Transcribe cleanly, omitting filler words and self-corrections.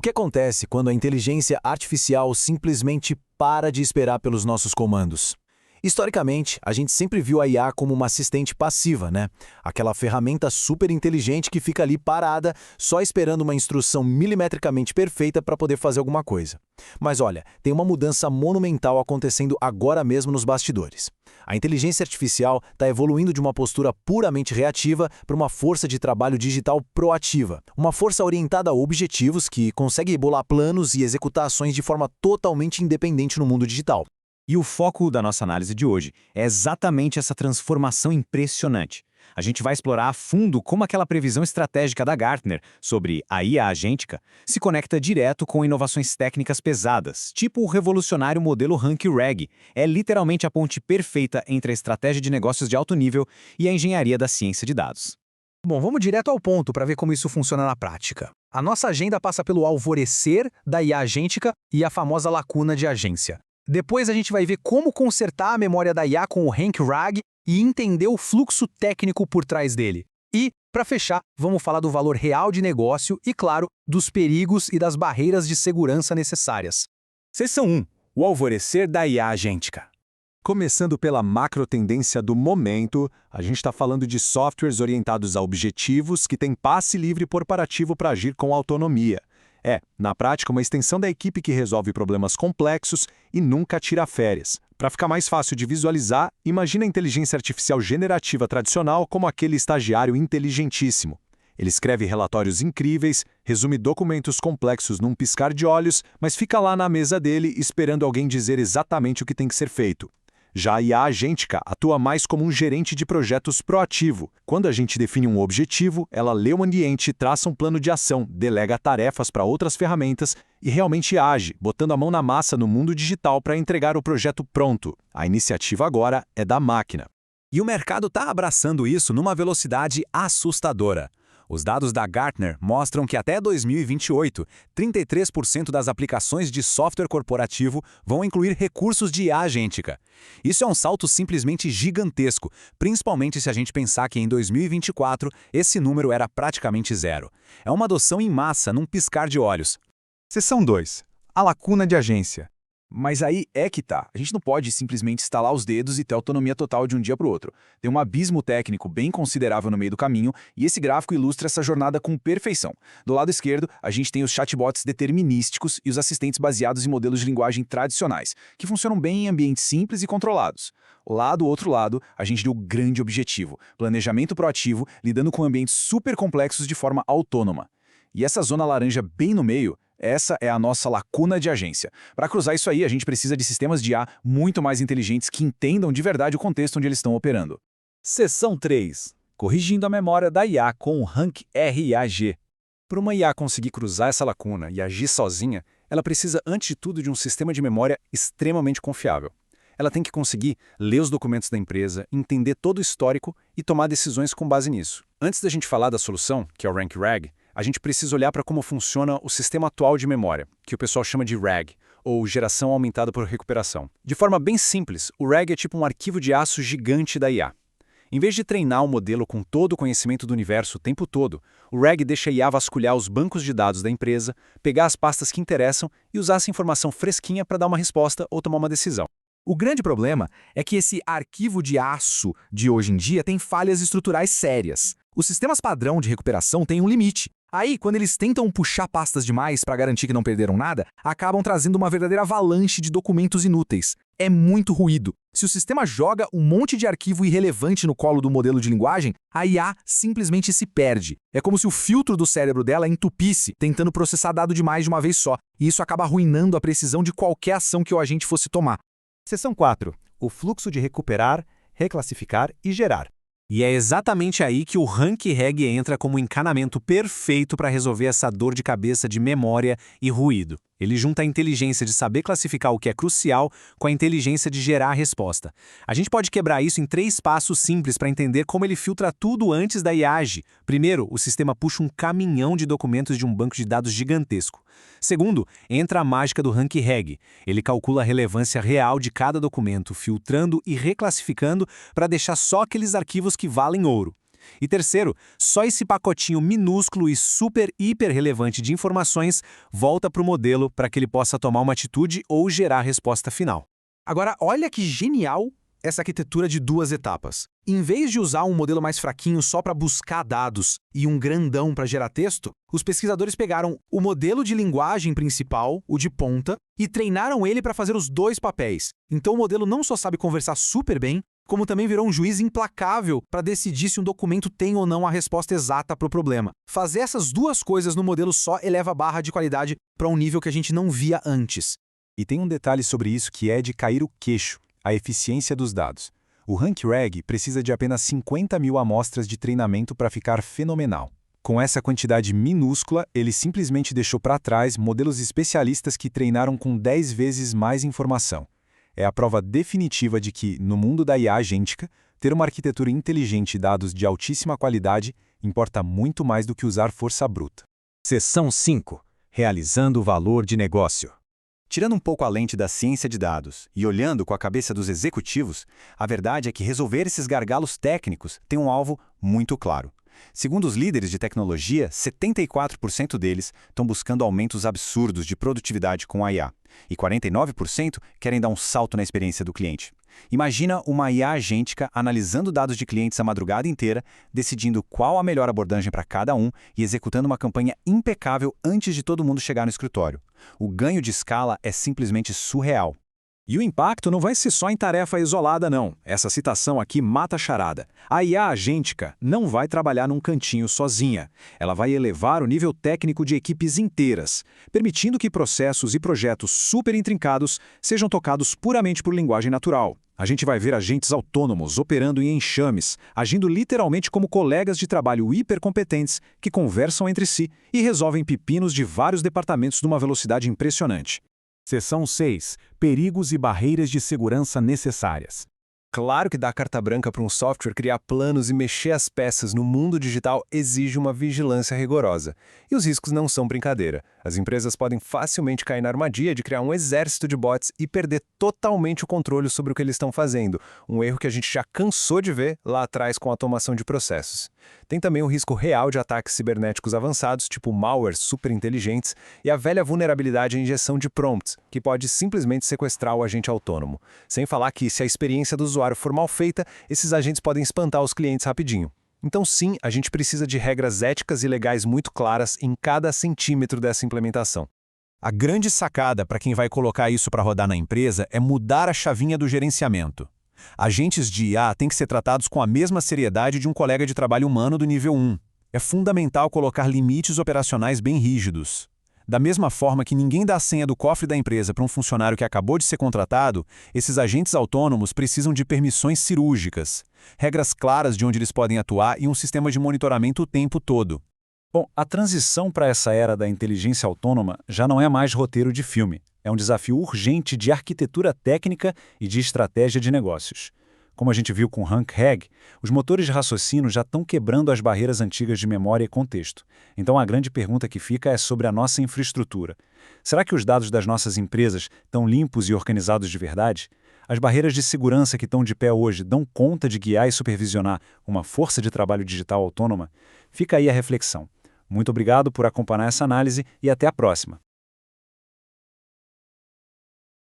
que acontece quando a inteligência artificial simplesmente para de esperar pelos nossos comandos? Historicamente, a gente sempre viu a IA como uma assistente passiva, né? Aquela ferramenta super inteligente que fica ali parada, só esperando uma instrução milimetricamente perfeita para poder fazer alguma coisa. Mas olha, tem uma mudança monumental acontecendo agora mesmo nos bastidores. A inteligência artificial está evoluindo de uma postura puramente reativa para uma força de trabalho digital proativa. Uma força orientada a objetivos que consegue bolar planos e executar ações de forma totalmente independente no mundo digital. E o foco da nossa análise de hoje é exatamente essa transformação impressionante. A gente vai explorar a fundo como aquela previsão estratégica da Gartner sobre a IA agêntica se conecta direto com inovações técnicas pesadas, tipo o revolucionário modelo Rank-RAG. É literalmente a ponte perfeita entre a estratégia de negócios de alto nível e a engenharia da ciência de dados. Bom, vamos direto ao ponto para ver como isso funciona na prática. A nossa agenda passa pelo alvorecer da IA agêntica e a famosa lacuna de agência. Depois a gente vai ver como consertar a memória da IA com o Rank-RAG e entender o fluxo técnico por trás dele. E, para fechar, vamos falar do valor real de negócio e, claro, dos perigos e das barreiras de segurança necessárias. Seção 1. O alvorecer da IA agêntica. Começando pela macro tendência do momento, a gente está falando de softwares orientados a objetivos que têm passe livre corporativo para agir com autonomia. Na prática, uma extensão da equipe que resolve problemas complexos e nunca tira férias. Para ficar mais fácil de visualizar, imagine a inteligência artificial generativa tradicional como aquele estagiário inteligentíssimo. Ele escreve relatórios incríveis, resume documentos complexos num piscar de olhos, mas fica lá na mesa dele esperando alguém dizer exatamente o que tem que ser feito. Já a IA agêntica atua mais como um gerente de projetos proativo. Quando a gente define um objetivo, ela lê o ambiente, traça um plano de ação, delega tarefas para outras ferramentas e realmente age, botando a mão na massa no mundo digital para entregar o projeto pronto. A iniciativa agora é da máquina. E o mercado está abraçando isso numa velocidade assustadora. Os dados da Gartner mostram que até 2028, 33% das aplicações de software corporativo vão incluir recursos de IA agêntica. Isso é um salto simplesmente gigantesco, principalmente se a gente pensar que em 2024 esse número era praticamente zero. É uma adoção em massa num piscar de olhos. Seção 2. A lacuna de agência. Mas aí é que tá. A gente não pode simplesmente estalar os dedos e ter autonomia total de um dia para o outro. Tem um abismo técnico bem considerável no meio do caminho e esse gráfico ilustra essa jornada com perfeição. Do lado esquerdo, a gente tem os chatbots determinísticos e os assistentes baseados em modelos de linguagem tradicionais, que funcionam bem em ambientes simples e controlados. Lá do outro lado, a gente tem o grande objetivo, planejamento proativo, lidando com ambientes super complexos de forma autônoma. E essa zona laranja bem no meio, essa é a nossa lacuna de agência. Para cruzar isso aí, a gente precisa de sistemas de IA muito mais inteligentes que entendam de verdade o contexto onde eles estão operando. Seção 3. Corrigindo a memória da IA com o Rank-RAG. Para uma IA conseguir cruzar essa lacuna e agir sozinha, ela precisa, antes de tudo, de um sistema de memória extremamente confiável. Ela tem que conseguir ler os documentos da empresa, entender todo o histórico e tomar decisões com base nisso. Antes da gente falar da solução, que é o Rank-RAG, a gente precisa olhar para como funciona o sistema atual de memória, que o pessoal chama de RAG, ou geração aumentada por recuperação. De forma bem simples, o RAG é tipo um arquivo de aço gigante da IA. Em vez de treinar o modelo com todo o conhecimento do universo o tempo todo, o RAG deixa a IA vasculhar os bancos de dados da empresa, pegar as pastas que interessam e usar essa informação fresquinha para dar uma resposta ou tomar uma decisão. O grande problema é que esse arquivo de aço de hoje em dia tem falhas estruturais sérias. Os sistemas padrão de recuperação têm um limite. Aí, quando eles tentam puxar pastas demais para garantir que não perderam nada, acabam trazendo uma verdadeira avalanche de documentos inúteis. É muito ruído. Se o sistema joga um monte de arquivo irrelevante no colo do modelo de linguagem, a IA simplesmente se perde. É como se o filtro do cérebro dela entupisse, tentando processar dado demais de uma vez só. E isso acaba arruinando a precisão de qualquer ação que o agente fosse tomar. Seção 4. O fluxo de recuperar, reclassificar e gerar. E é exatamente aí que o Rank-RAG entra como um encanamento perfeito para resolver essa dor de cabeça de memória e ruído. Ele junta a inteligência de saber classificar o que é crucial com a inteligência de gerar a resposta. A gente pode quebrar isso em 3 passos simples para entender como ele filtra tudo antes da IA agir. Primeiro, o sistema puxa um caminhão de documentos de um banco de dados gigantesco. Segundo, entra a mágica do Rank-RAG. Ele calcula a relevância real de cada documento, filtrando e reclassificando para deixar só aqueles arquivos que valem ouro. E terceiro, só esse pacotinho minúsculo e super hiper relevante de informações volta para o modelo para que ele possa tomar uma atitude ou gerar a resposta final. Agora, olha que genial essa arquitetura de 2 etapas. Em vez de usar um modelo mais fraquinho só para buscar dados e um grandão para gerar texto, os pesquisadores pegaram o modelo de linguagem principal, o de ponta, e treinaram ele para fazer os 2 papéis. Então o modelo não só sabe conversar super bem, como também virou um juiz implacável para decidir se um documento tem ou não a resposta exata para o problema. Fazer essas 2 coisas no modelo só eleva a barra de qualidade para um nível que a gente não via antes. E tem um detalhe sobre isso que é de cair o queixo: a eficiência dos dados. O RankReg precisa de apenas 50 mil amostras de treinamento para ficar fenomenal. Com essa quantidade minúscula, ele simplesmente deixou para trás modelos especialistas que treinaram com 10 vezes mais informação. É a prova definitiva de que, no mundo da IA agêntica, ter uma arquitetura inteligente e dados de altíssima qualidade importa muito mais do que usar força bruta. Seção 5. Realizando o valor de negócio. Tirando um pouco a lente da ciência de dados e olhando com a cabeça dos executivos, a verdade é que resolver esses gargalos técnicos tem um alvo muito claro. Segundo os líderes de tecnologia, 74% deles estão buscando aumentos absurdos de produtividade com a IA, e 49% querem dar um salto na experiência do cliente. Imagina uma IA agêntica analisando dados de clientes a madrugada inteira, decidindo qual a melhor abordagem para cada um e executando uma campanha impecável antes de todo mundo chegar no escritório. O ganho de escala é simplesmente surreal. E o impacto não vai ser só em tarefa isolada, não. Essa citação aqui mata a charada. A IA agêntica não vai trabalhar num cantinho sozinha. Ela vai elevar o nível técnico de equipes inteiras, permitindo que processos e projetos super intrincados sejam tocados puramente por linguagem natural. A gente vai ver agentes autônomos operando em enxames, agindo literalmente como colegas de trabalho hipercompetentes que conversam entre si e resolvem pepinos de vários departamentos numa velocidade impressionante. Seção 6. Perigos e barreiras de segurança necessárias. Claro que dar carta branca para um software criar planos e mexer as peças no mundo digital exige uma vigilância rigorosa. E os riscos não são brincadeira. As empresas podem facilmente cair na armadilha de criar um exército de bots e perder totalmente o controle sobre o que eles estão fazendo. Um erro que a gente já cansou de ver lá atrás com a automação de processos. Tem também o risco real de ataques cibernéticos avançados, tipo malwares superinteligentes, e a velha vulnerabilidade à injeção de prompts, que pode simplesmente sequestrar o agente autônomo. Sem falar que, se a experiência do usuário for mal feita, esses agentes podem espantar os clientes rapidinho. Então sim, a gente precisa de regras éticas e legais muito claras em cada centímetro dessa implementação. A grande sacada para quem vai colocar isso para rodar na empresa é mudar a chavinha do gerenciamento. Agentes de IA têm que ser tratados com a mesma seriedade de um colega de trabalho humano do nível 1. É fundamental colocar limites operacionais bem rígidos. Da mesma forma que ninguém dá a senha do cofre da empresa para um funcionário que acabou de ser contratado, esses agentes autônomos precisam de permissões cirúrgicas, regras claras de onde eles podem atuar e um sistema de monitoramento o tempo todo. Bom, a transição para essa era da inteligência autônoma já não é mais roteiro de filme. É um desafio urgente de arquitetura técnica e de estratégia de negócios. Como a gente viu com RankReg, os motores de raciocínio já estão quebrando as barreiras antigas de memória e contexto. Então a grande pergunta que fica é sobre a nossa infraestrutura. Será que os dados das nossas empresas estão limpos e organizados de verdade? As barreiras de segurança que estão de pé hoje dão conta de guiar e supervisionar uma força de trabalho digital autônoma? Fica aí a reflexão. Muito obrigado por acompanhar essa análise e até a próxima.